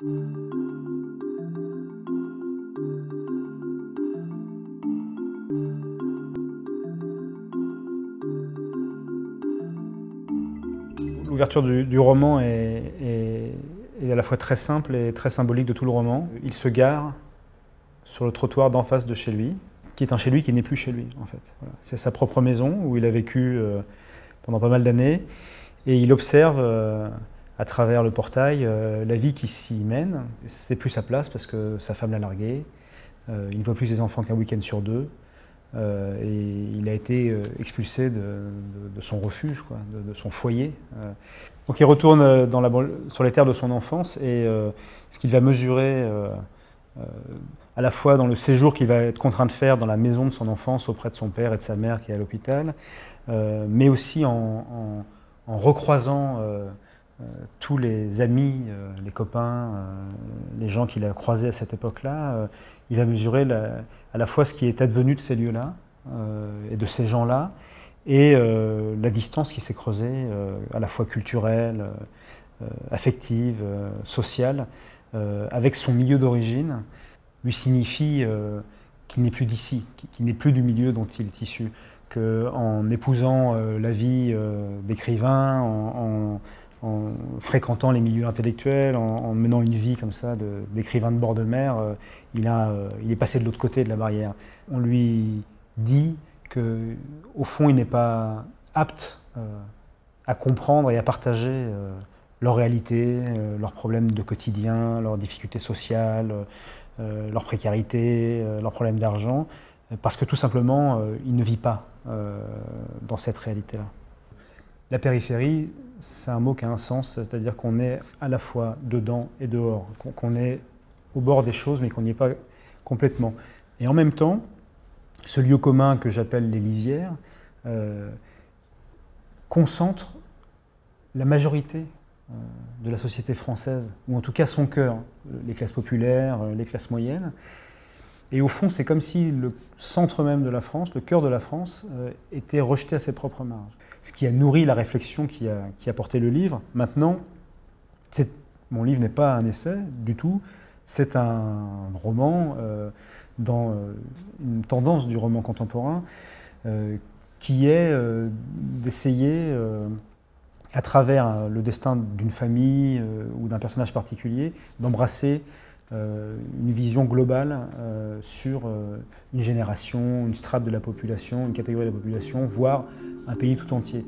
L'ouverture du roman est à la fois très simple et très symbolique de tout le roman. Il se gare sur le trottoir d'en face de chez lui, qui est un chez lui qui n'est plus chez lui, en fait. Voilà. C'est sa propre maison où il a vécu pendant pas mal d'années, et il observe à travers le portail la vie qui s'y mène. C'est plus sa place parce que sa femme l'a largué, il ne voit plus ses enfants qu'un week-end sur deux, et il a été expulsé de son refuge, quoi, de son foyer. Donc il retourne sur les terres de son enfance, et ce qu'il va mesurer à la fois dans le séjour qu'il va être contraint de faire dans la maison de son enfance auprès de son père et de sa mère qui est à l'hôpital, mais aussi en recroisant tous les amis, les copains, les gens qu'il a croisés à cette époque-là. Il va mesurer à la fois ce qui est advenu de ces lieux-là et de ces gens-là, et la distance qui s'est creusée, à la fois culturelle, affective, sociale, avec son milieu d'origine, lui signifie qu'il n'est plus d'ici, qu'il n'est plus du milieu dont il est issu, qu'en épousant la vie d'écrivain, en fréquentant les milieux intellectuels, en menant une vie comme ça d'écrivain de bord de mer, il est passé de l'autre côté de la barrière. On lui dit qu'au fond, il n'est pas apte à comprendre et à partager leur réalité, leurs problèmes de quotidien, leurs difficultés sociales, leur précarité, leurs problèmes d'argent, parce que tout simplement, il ne vit pas dans cette réalité-là. La périphérie, c'est un mot qui a un sens, c'est-à-dire qu'on est à la fois dedans et dehors, qu'on est au bord des choses, mais qu'on n'y est pas complètement. Et en même temps, ce lieu commun que j'appelle les lisières concentre la majorité de la société française, ou en tout cas son cœur, les classes populaires, les classes moyennes. Et au fond, c'est comme si le centre même de la France, le cœur de la France, était rejeté à ses propres marges. Ce qui a nourri la réflexion qui a porté le livre. Maintenant, mon livre n'est pas un essai du tout, c'est un roman dans une tendance du roman contemporain qui est d'essayer, à travers le destin d'une famille ou d'un personnage particulier, d'embrasser une vision globale sur une génération, une strate de la population, une catégorie de la population, voire un pays tout entier.